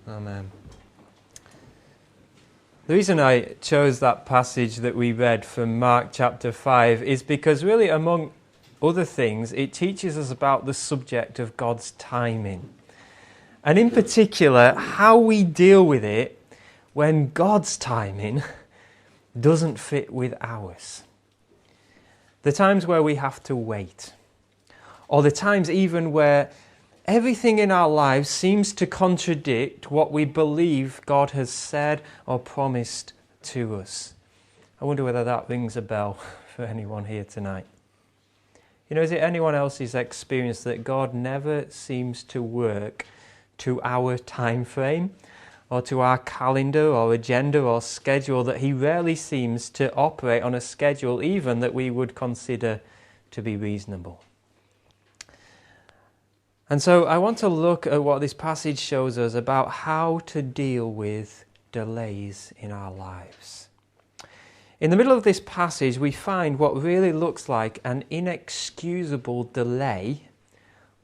Amen. The reason I chose that passage that we read from Mark chapter 5 is because really, among other things, it teaches us about the subject of God's timing. And in particular, how we deal with it when God's timing doesn't fit with ours. The times where we have to wait, or the times even where everything in our lives seems to contradict what we believe God has said or promised to us. I wonder whether that rings a bell for anyone here tonight. You know, is it anyone else's experience that God never seems to work to our time frame or to our calendar or agenda or schedule, that he rarely seems to operate on a schedule even that we would consider to be reasonable? And so I want to look at what this passage shows us about how to deal with delays in our lives. In the middle of this passage, we find what really looks like an inexcusable delay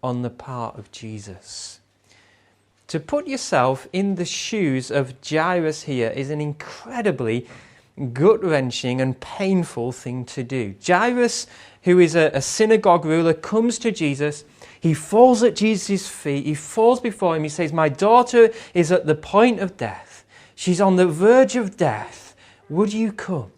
on the part of Jesus. To put yourself in the shoes of Jairus here is an incredibly gut-wrenching and painful thing to do. Jairus, who is a synagogue ruler, comes to Jesus. He falls at Jesus' feet. He falls before him. He says, "My daughter is at the point of death. She's on the verge of death. Would you come?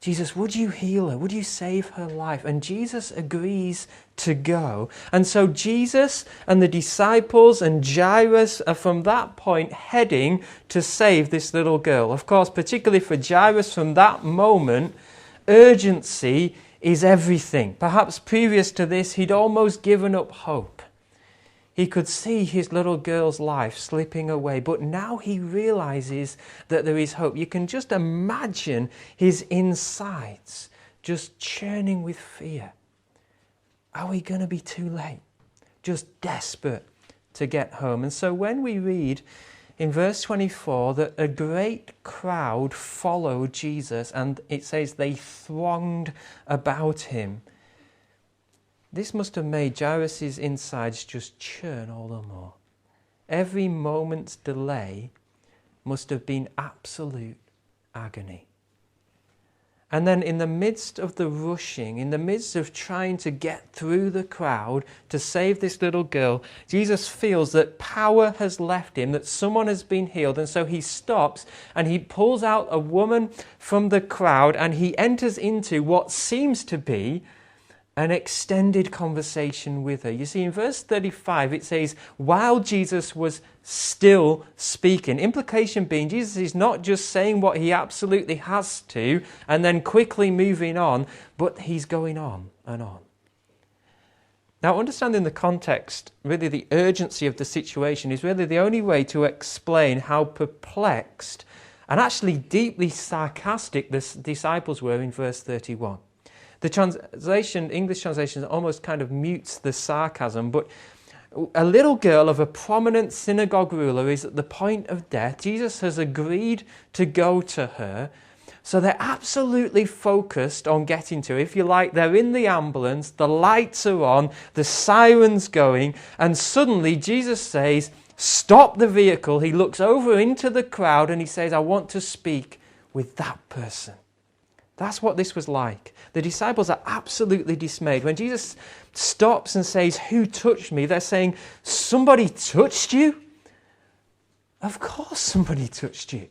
Jesus, would you heal her? Would you save her life?" And Jesus agrees to go. And so Jesus and the disciples and Jairus are from that point heading to save this little girl. Of course, particularly for Jairus, from that moment, urgency is everything. Perhaps previous to this, he'd almost given up hope. He could see his little girl's life slipping away, but now he realizes that there is hope. You can just imagine his insides just churning with fear. Are we going to be too late? Just desperate to get home. And so when we read in verse 24 that a great crowd followed Jesus, and it says they thronged about him, this must have made Jairus' insides just churn all the more. Every moment's delay must have been absolute agony. And then in the midst of the rushing, in the midst of trying to get through the crowd to save this little girl, Jesus feels that power has left him, that someone has been healed. And so he stops and he pulls out a woman from the crowd and he enters into what seems to be an extended conversation with her. You see, in verse 35, it says, while Jesus was still speaking. Implication being, Jesus is not just saying what he absolutely has to and then quickly moving on, but he's going on and on. Now, understanding the context, really the urgency of the situation, is really the only way to explain how perplexed and actually deeply sarcastic the disciples were in verse 31. The English translation almost kind of mutes the sarcasm, but a little girl of a prominent synagogue ruler is at the point of death. Jesus has agreed to go to her, so they're absolutely focused on getting to her. If you like, they're in the ambulance, the lights are on, the siren's going, and suddenly Jesus says, "Stop the vehicle." He looks over into the crowd and he says, "I want to speak with that person." That's what this was like. The disciples are absolutely dismayed. When Jesus stops and says, "Who touched me?" they're saying, "Somebody touched you?" Of course somebody touched you.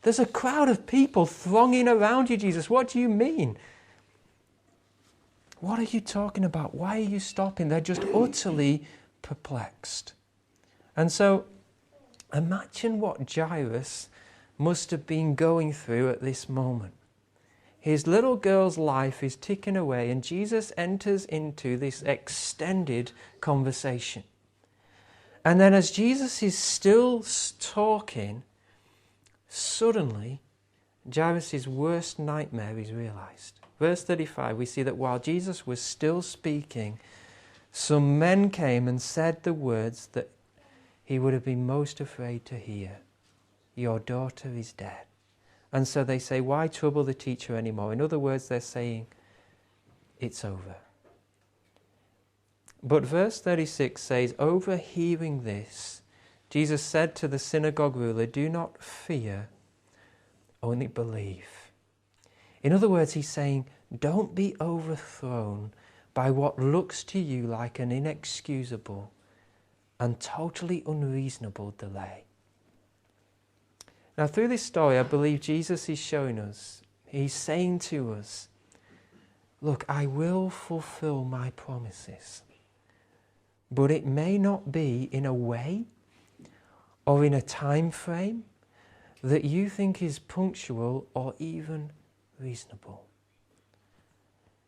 There's a crowd of people thronging around you, Jesus. What do you mean? What are you talking about? Why are you stopping? They're just utterly perplexed. And so imagine what Jairus must have been going through at this moment. His little girl's life is ticking away and Jesus enters into this extended conversation. And then as Jesus is still talking, suddenly Jairus' worst nightmare is realized. Verse 35, we see that while Jesus was still speaking, some men came and said the words that he would have been most afraid to hear. "Your daughter is dead." And so they say, "Why trouble the teacher anymore?" In other words, they're saying, it's over. But verse 36 says, overhearing this, Jesus said to the synagogue ruler, "Do not fear, only believe." In other words, he's saying, don't be overthrown by what looks to you like an inexcusable and totally unreasonable delay. Now, through this story, I believe Jesus is showing us, he's saying to us, look, I will fulfill my promises, but it may not be in a way or in a time frame that you think is punctual or even reasonable.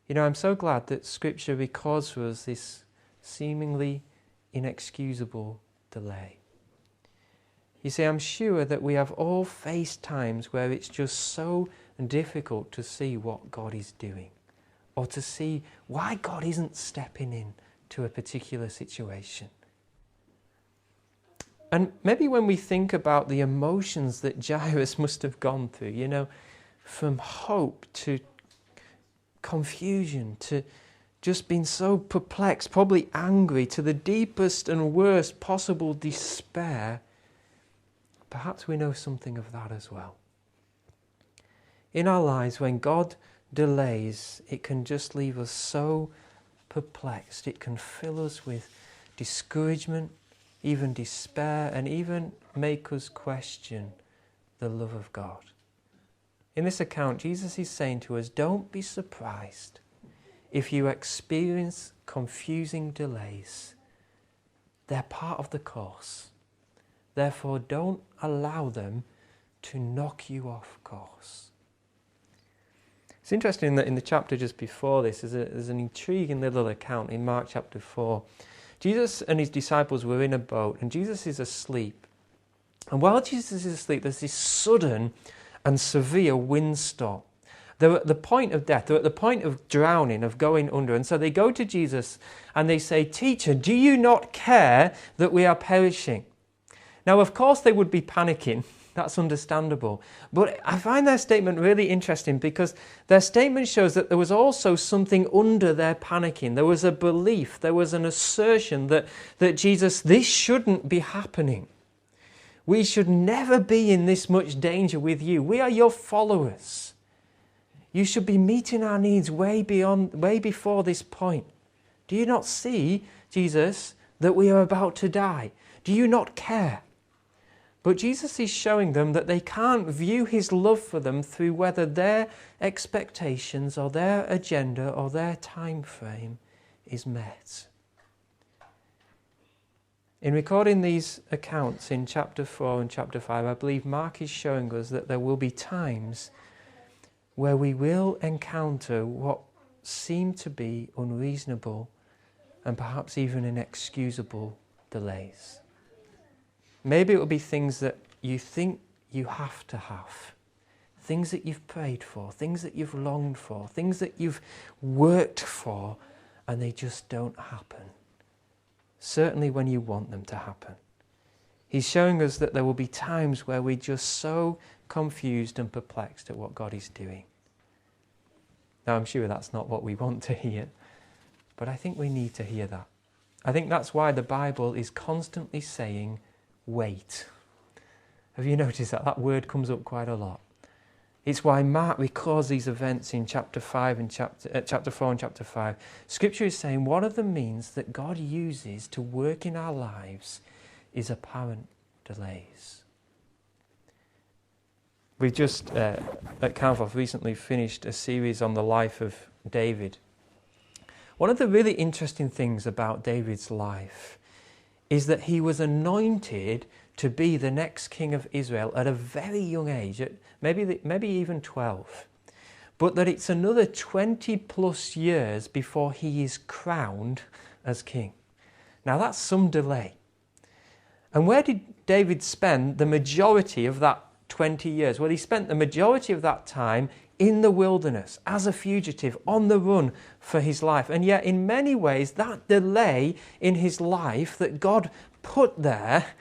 You know, I'm so glad that Scripture records for us this seemingly inexcusable delay. You see, I'm sure that we have all faced times where it's just so difficult to see what God is doing, or to see why God isn't stepping in to a particular situation. And maybe when we think about the emotions that Jairus must have gone through, you know, from hope to confusion to just being so perplexed, probably angry, to the deepest and worst possible despair, perhaps we know something of that as well. In our lives, when God delays, it can just leave us so perplexed. It can fill us with discouragement, even despair, and even make us question the love of God. In this account, Jesus is saying to us, don't be surprised if you experience confusing delays. They're part of the course. Therefore, don't allow them to knock you off course. It's interesting that in the chapter just before this, there's an intriguing little account in Mark chapter 4. Jesus and his disciples were in a boat, and Jesus is asleep. And while Jesus is asleep, there's this sudden and severe windstorm. They're at the point of death. They're at the point of drowning, of going under. And so they go to Jesus and they say, "Teacher, do you not care that we are perishing?" Now, of course, they would be panicking. That's understandable. But I find their statement really interesting, because their statement shows that there was also something under their panicking. There was a belief, there was an assertion that Jesus, this shouldn't be happening. We should never be in this much danger with you. We are your followers. You should be meeting our needs way before this point. Do you not see, Jesus, that we are about to die? Do you not care? But Jesus is showing them that they can't view his love for them through whether their expectations or their agenda or their time frame is met. In recording these accounts in chapter 4 and chapter 5, I believe Mark is showing us that there will be times where we will encounter what seem to be unreasonable and perhaps even inexcusable delays. Maybe it will be things that you think you have to have, things that you've prayed for, things that you've longed for, things that you've worked for, and they just don't happen. Certainly when you want them to happen. He's showing us that there will be times where we're just so confused and perplexed at what God is doing. Now, I'm sure that's not what we want to hear, but I think we need to hear that. I think that's why the Bible is constantly saying, wait. Have you noticed that? That word comes up quite a lot. It's why Mark records these events in chapter 4 and chapter 5. Scripture is saying one of the means that God uses to work in our lives is apparent delays. We've just, at Calvary, recently finished a series on the life of David. One of the really interesting things about David's life is that he was anointed to be the next king of Israel at a very young age, at maybe even 12. But that it's another 20 plus years before he is crowned as king. Now that's some delay. And where did David spend the majority of that 20 years? Well, he spent the majority of that time in the wilderness, as a fugitive, on the run for his life. And yet, in many ways, that delay in his life that God put there,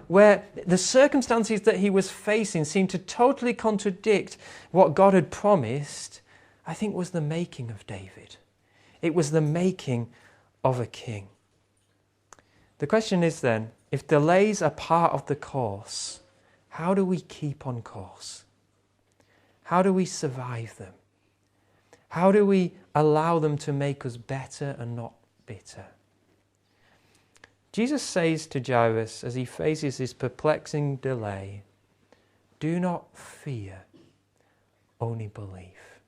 where the circumstances that he was facing seemed to totally contradict what God had promised, I think was the making of David. It was the making of a king. The question is then, if delays are part of the course, how do we keep on course? How do we survive them? How do we allow them to make us better and not bitter? Jesus says to Jairus as he faces this perplexing delay, "Do not fear, only believe."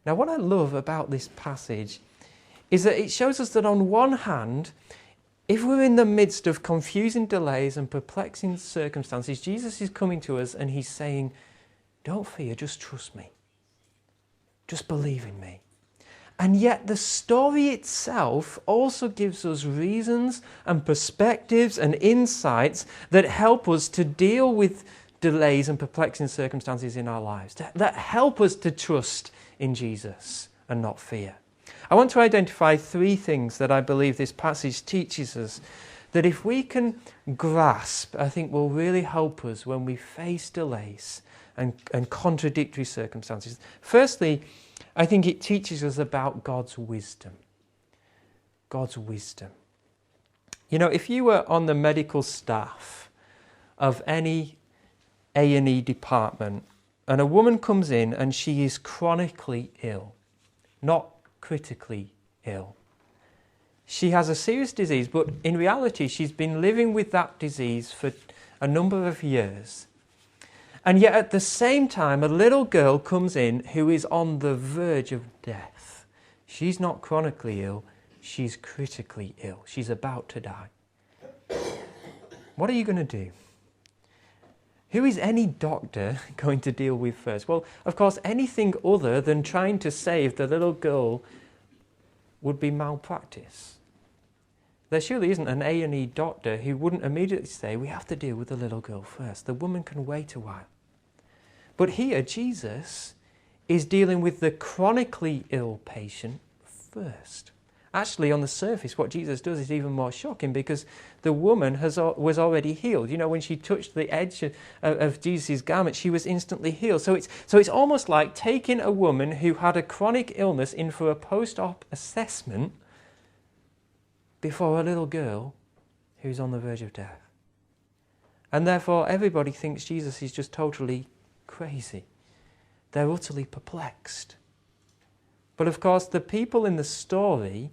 Now, what I love about this passage is that it shows us that on one hand, if we're in the midst of confusing delays and perplexing circumstances, Jesus is coming to us and he's saying, "Don't fear, just trust me. Just believe in me." And yet the story itself also gives us reasons and perspectives and insights that help us to deal with delays and perplexing circumstances in our lives, that help us to trust in Jesus and not fear. I want to identify 3 things that I believe this passage teaches us that if we can grasp, I think will really help us when we face delays and contradictory circumstances. Firstly, I think it teaches us about God's wisdom. God's wisdom. You know, if you were on the medical staff of any A&E department and a woman comes in and she is chronically ill, not critically ill. She has a serious disease, but in reality she's been living with that disease for a number of years. And yet at the same time, a little girl comes in who is on the verge of death. She's not chronically ill, she's critically ill. She's about to die. What are you going to do? Who is any doctor going to deal with first? Well, of course, anything other than trying to save the little girl would be malpractice. There surely isn't an A&E doctor who wouldn't immediately say, we have to deal with the little girl first. The woman can wait a while. But here, Jesus is dealing with the chronically ill patient first. Actually, on the surface, what Jesus does is even more shocking because the woman was already healed. You know, when she touched the edge of Jesus' garment, she was instantly healed. So it's almost like taking a woman who had a chronic illness in for a post-op assessment before a little girl who's on the verge of death. And therefore, everybody thinks Jesus is just totally crazy. They're utterly perplexed. But of course, the people in the story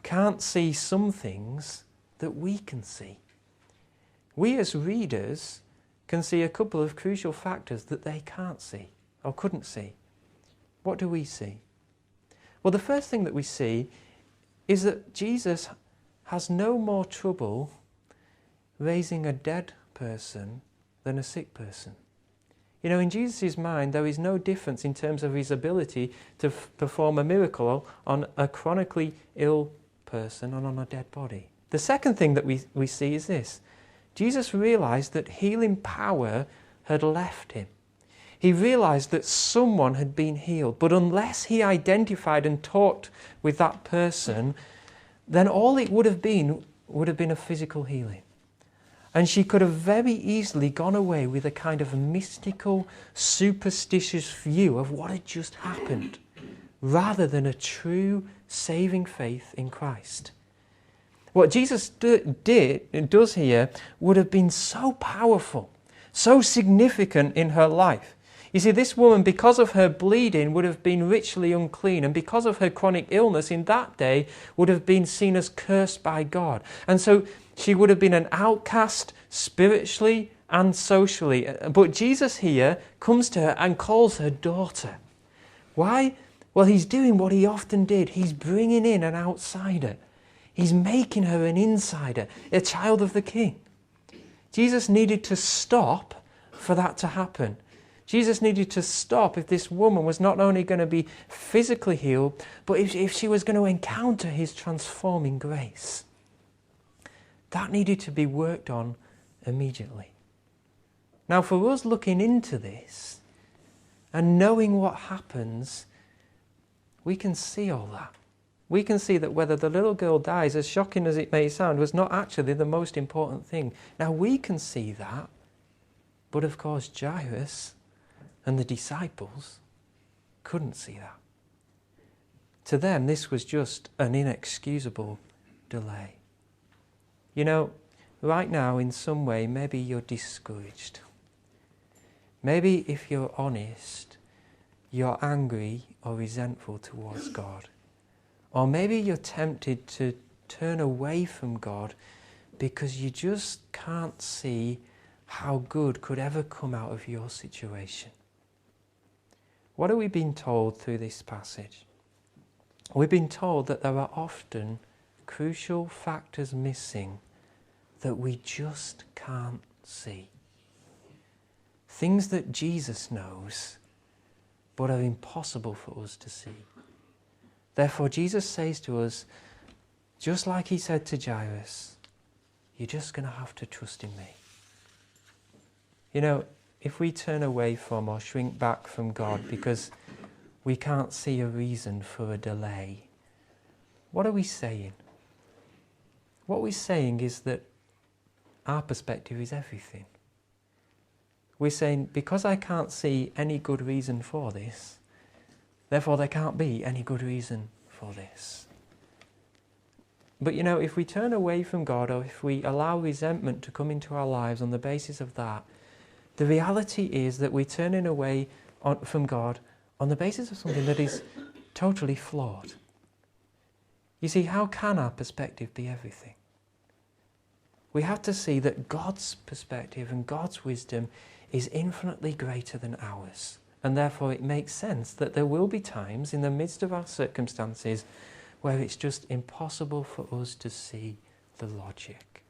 can't see some things that we can see. We as readers can see a couple of crucial factors that they can't see or couldn't see. What do we see? Well, the first thing that we see is that Jesus has no more trouble raising a dead person than a sick person. You know, in Jesus' mind, there is no difference in terms of his ability to perform a miracle on a chronically ill person and on a dead body. The second thing that we see is this. Jesus realized that healing power had left him. He realized that someone had been healed, but unless he identified and talked with that person, then all it would have been a physical healing. And she could have very easily gone away with a kind of mystical, superstitious view of what had just happened, rather than a true saving faith in Christ. What Jesus does here would have been so powerful, so significant in her life. You see, this woman, because of her bleeding, would have been ritually unclean, and because of her chronic illness in that day, would have been seen as cursed by God. And so she would have been an outcast spiritually and socially. But Jesus here comes to her and calls her daughter. Why? Well, he's doing what he often did. He's bringing in an outsider. He's making her an insider, a child of the King. Jesus needed to stop for that to happen. Jesus needed to stop if this woman was not only going to be physically healed, but if she was going to encounter his transforming grace. That needed to be worked on immediately. Now, for us looking into this and knowing what happens, we can see all that. We can see that whether the little girl dies, as shocking as it may sound, was not actually the most important thing. Now, we can see that, but of course Jairus and the disciples couldn't see that. To them, this was just an inexcusable delay. You know, right now in some way, maybe you're discouraged. Maybe if you're honest, you're angry or resentful towards God. Or maybe you're tempted to turn away from God because you just can't see how good could ever come out of your situation. What are we being told through this passage? We've been told that there are often crucial factors missing that we just can't see. Things that Jesus knows, but are impossible for us to see. Therefore, Jesus says to us, just like he said to Jairus, you're just going to have to trust in me. You know, if we turn away from or shrink back from God because we can't see a reason for a delay, what are we saying? What we're saying is that our perspective is everything. We're saying, because I can't see any good reason for this, therefore there can't be any good reason for this. But you know, if we turn away from God, or if we allow resentment to come into our lives on the basis of that, the reality is that we're turning away from God on the basis of something that is totally flawed. You see, how can our perspective be everything? We have to see that God's perspective and God's wisdom is infinitely greater than ours. And therefore it makes sense that there will be times in the midst of our circumstances where it's just impossible for us to see the logic.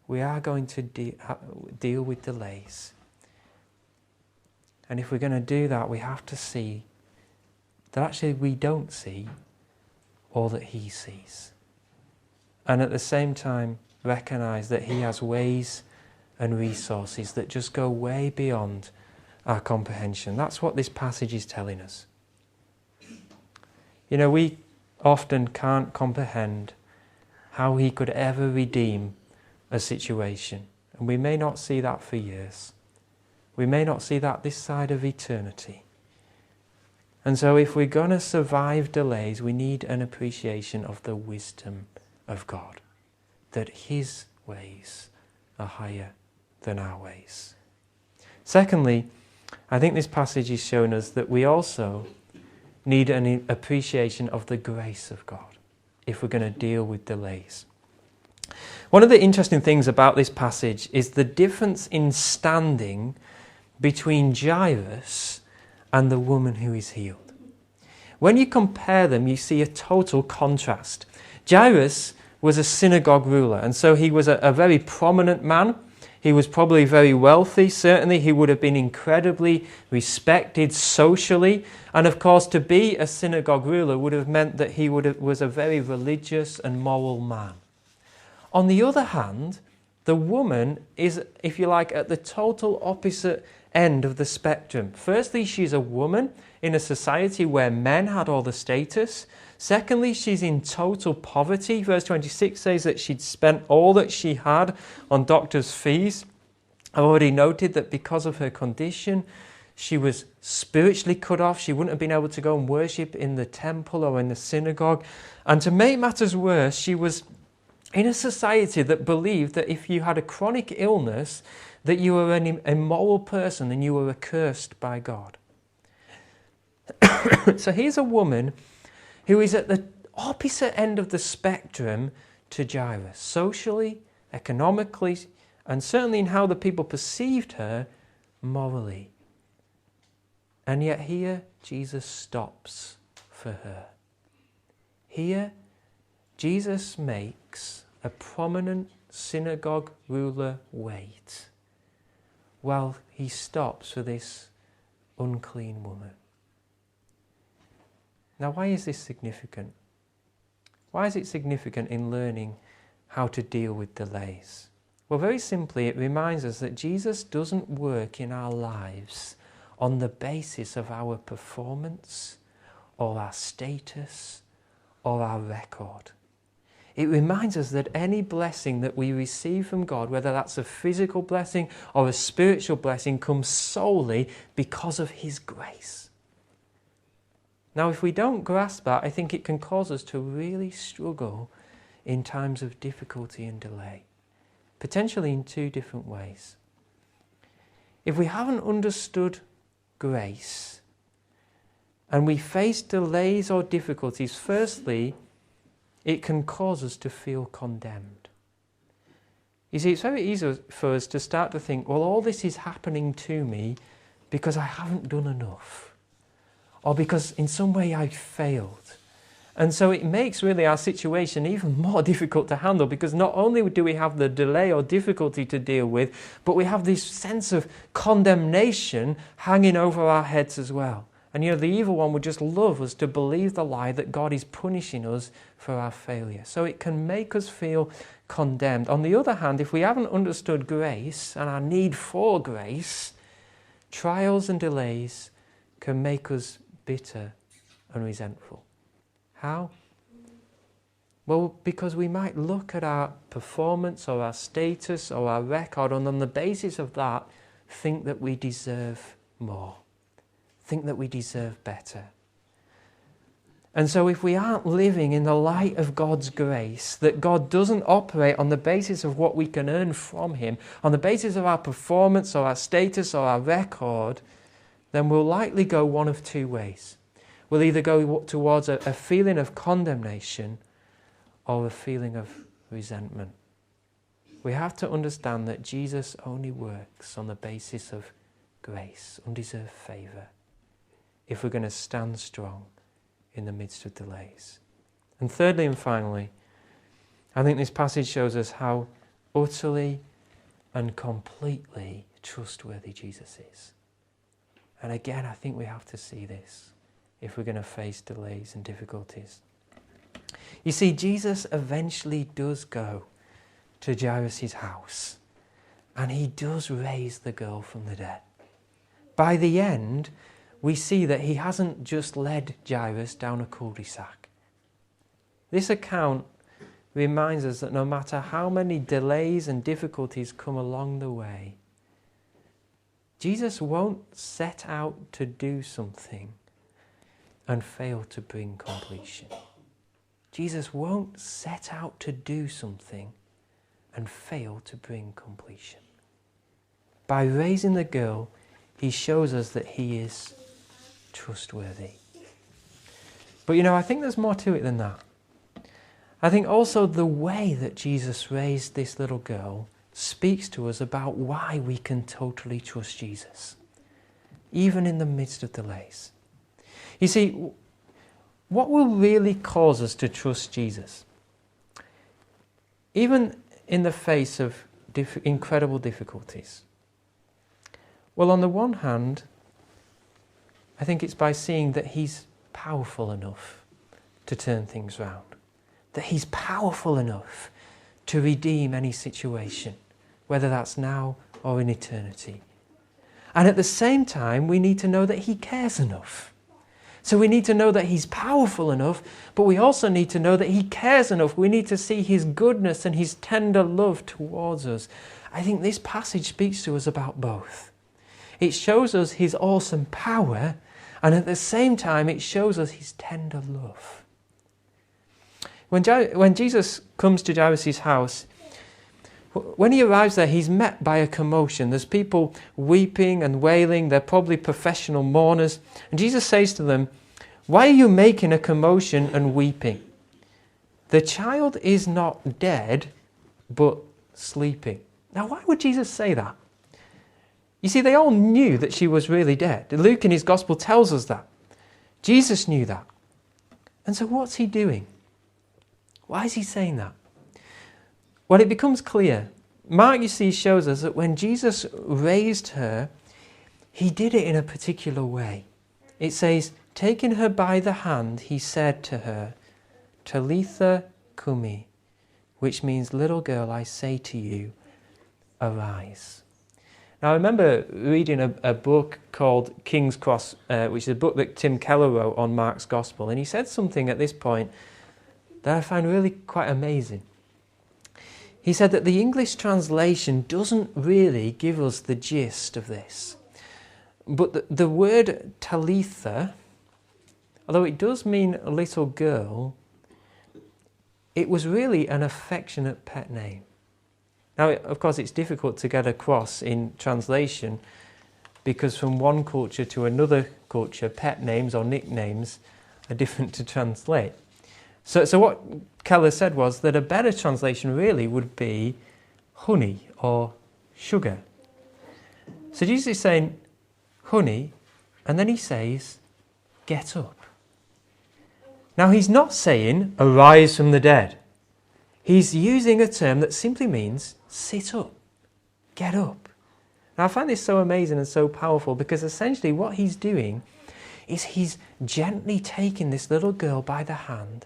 We are going to deal with delays. And if we're going to do that, we have to see that actually we don't see all that he sees. And at the same time, recognize that he has ways and resources that just go way beyond our comprehension. That's what this passage is telling us. You know, we often can't comprehend how he could ever redeem a situation. And we may not see that for years. We may not see that this side of eternity. And so if we're going to survive delays, we need an appreciation of the wisdom of God. That his ways are higher than our ways. Secondly, I think this passage is showing us that we also need an appreciation of the grace of God if we're going to deal with delays. One of the interesting things about this passage is the difference in standing between Jairus and the woman who is healed. When you compare them, you see a total contrast. Jairus was a synagogue ruler, and so he was a very prominent man. He was probably very wealthy. Certainly he would have been incredibly respected socially. And of course, to be a synagogue ruler would have meant that he was a very religious and moral man. On the other hand, the woman is, if you like, at the total opposite end of the spectrum. Firstly, she's a woman in a society where men had all the status. Secondly, she's in total poverty. Verse 26 says that she'd spent all that she had on doctor's fees. I've already noted that because of her condition, she was spiritually cut off. She wouldn't have been able to go and worship in the temple or in the synagogue. And to make matters worse, she was in a society that believed that if you had a chronic illness, that you were an immoral person and you were accursed by God. So here's a woman who is at the opposite end of the spectrum to Jairus, socially, economically, and certainly in how the people perceived her morally. And yet here, Jesus stops for her. Here, Jesus makes a prominent synagogue ruler wait while he stops for this unclean woman. Now, why is this significant? Why is it significant in learning how to deal with delays? Well, very simply, it reminds us that Jesus doesn't work in our lives on the basis of our performance or our status or our record. It reminds us that any blessing that we receive from God, whether that's a physical blessing or a spiritual blessing, comes solely because of his grace. Now, if we don't grasp that, I think it can cause us to really struggle in times of difficulty and delay, potentially in two different ways. If we haven't understood grace and we face delays or difficulties, firstly, it can cause us to feel condemned. You see, it's very easy for us to start to think, well, all this is happening to me because I haven't done enough, or because in some way I failed. And so it makes really our situation even more difficult to handle, because not only do we have the delay or difficulty to deal with, but we have this sense of condemnation hanging over our heads as well. And the evil one would just love us to believe the lie that God is punishing us for our failure. So it can make us feel condemned. On the other hand, if we haven't understood grace and our need for grace, trials and delays can make us bitter and resentful. How? Well, because we might look at our performance or our status or our record, and on the basis of that, think that we deserve more. Think that we deserve better. And so if we aren't living in the light of God's grace, that God doesn't operate on the basis of what we can earn from Him, on the basis of our performance or our status or our record, then we'll likely go one of two ways. We'll either go towards a feeling of condemnation or a feeling of resentment. We have to understand that Jesus only works on the basis of grace, undeserved favour, if we're going to stand strong in the midst of delays. And thirdly and finally, I think this passage shows us how utterly and completely trustworthy Jesus is. And again, I think we have to see this if we're going to face delays and difficulties. You see, Jesus eventually does go to Jairus' house, and he does raise the girl from the dead. By the end, we see that he hasn't just led Jairus down a cul-de-sac. This account reminds us that no matter how many delays and difficulties come along the way, Jesus won't set out to do something and fail to bring completion. Jesus won't set out to do something and fail to bring completion. By raising the girl, he shows us that he is trustworthy. But I think there's more to it than that. I think also the way that Jesus raised this little girl speaks to us about why we can totally trust Jesus, even in the midst of delays. You see, what will really cause us to trust Jesus, even in the face of incredible difficulties? Well, on the one hand, I think it's by seeing that he's powerful enough to turn things round, that he's powerful enough to redeem any situation, whether that's now or in eternity. And at the same time, we need to know that he cares enough. So we need to know that he's powerful enough, but we also need to know that he cares enough. We need to see his goodness and his tender love towards us. I think this passage speaks to us about both. It shows us his awesome power, and at the same time it shows us his tender love. When Jesus comes to Jairus' house, when he arrives there, he's met by a commotion. There's people weeping and wailing. They're probably professional mourners. And Jesus says to them, "Why are you making a commotion and weeping? The child is not dead, but sleeping." Now, why would Jesus say that? You see, they all knew that she was really dead. Luke in his gospel tells us that. Jesus knew that. And so what's he doing? Why is he saying that? Well, it becomes clear. Mark, you see, shows us that when Jesus raised her, he did it in a particular way. It says, taking her by the hand, he said to her, "Talitha cumi," which means, "Little girl, I say to you, arise." Now, I remember reading a book called King's Cross, which is a book that Tim Keller wrote on Mark's Gospel, and he said something at this point that I find really quite amazing. He said that the English translation doesn't really give us the gist of this. But the word Talitha, although it does mean a little girl, it was really an affectionate pet name. Now, of course, it's difficult to get across in translation because from one culture to another culture, pet names or nicknames are different to translate. So what Keller said was that a better translation really would be honey or sugar. So Jesus is saying honey, and then he says, get up. Now he's not saying arise from the dead. He's using a term that simply means sit up, get up. Now I find this so amazing and so powerful because essentially what he's doing is he's gently taking this little girl by the hand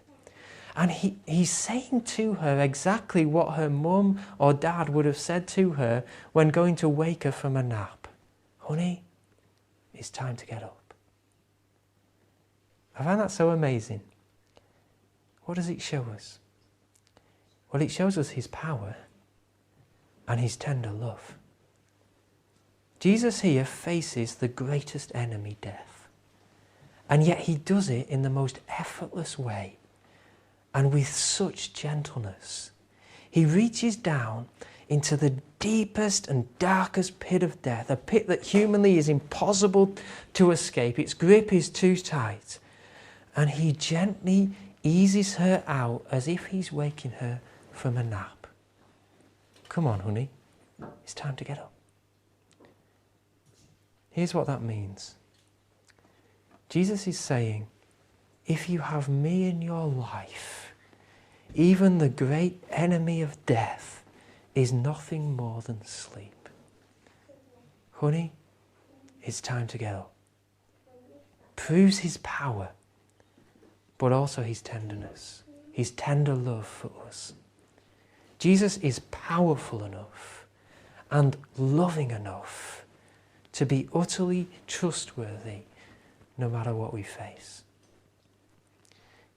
and he's saying to her exactly what her mum or dad would have said to her when going to wake her from a nap. Honey, it's time to get up. I find that so amazing. What does it show us? Well, it shows us his power and his tender love. Jesus here faces the greatest enemy, death. And yet he does it in the most effortless way and with such gentleness. He reaches down into the deepest and darkest pit of death, a pit that humanly is impossible to escape. Its grip is too tight. And he gently eases her out as if he's waking her from a nap. Come on, honey, it's time to get up. Here's what that means. Jesus is saying, if you have me in your life, even the great enemy of death is nothing more than sleep. Honey, it's time to get up. Proves his power, but also his tenderness, his tender love for us. Jesus is powerful enough and loving enough to be utterly trustworthy no matter what we face.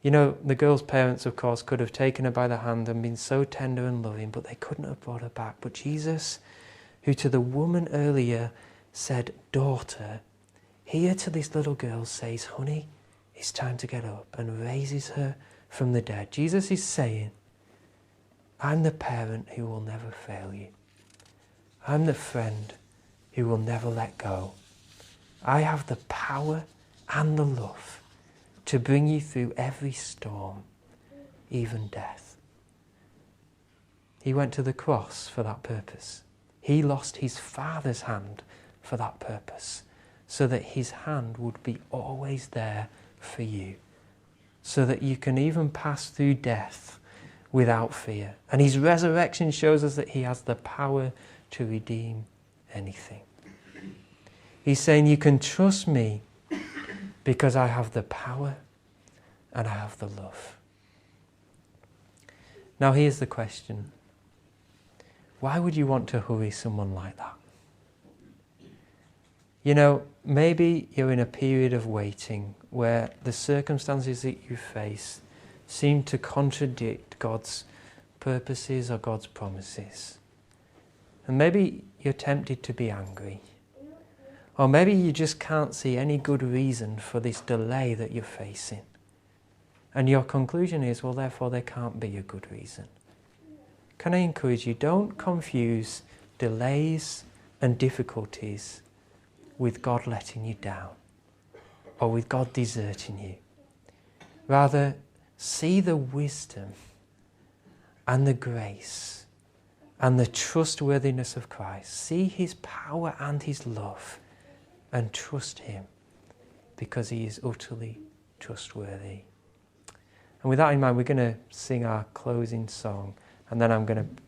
You know, the girl's parents, of course, could have taken her by the hand and been so tender and loving, but they couldn't have brought her back. But Jesus, who to the woman earlier said, daughter, here to this little girl says, honey, it's time to get up, and raises her from the dead. Jesus is saying, I'm the parent who will never fail you. I'm the friend who will never let go. I have the power and the love to bring you through every storm, even death. He went to the cross for that purpose. He lost his Father's hand for that purpose, so that his hand would be always there for you, so that you can even pass through death without fear. And his resurrection shows us that he has the power to redeem anything. He's saying you can trust me because I have the power and I have the love. Now here's the question. Why would you want to hurry someone like that? You know, maybe you're in a period of waiting where the circumstances that you face seem to contradict God's purposes or God's promises. And maybe you're tempted to be angry. Or maybe you just can't see any good reason for this delay that you're facing. And your conclusion is, well, therefore there can't be a good reason. Can I encourage you, don't confuse delays and difficulties with God letting you down or with God deserting you. Rather, see the wisdom and the grace and the trustworthiness of Christ. See his power and his love and trust him because he is utterly trustworthy. And with that in mind, we're going to sing our closing song, and then I'm going to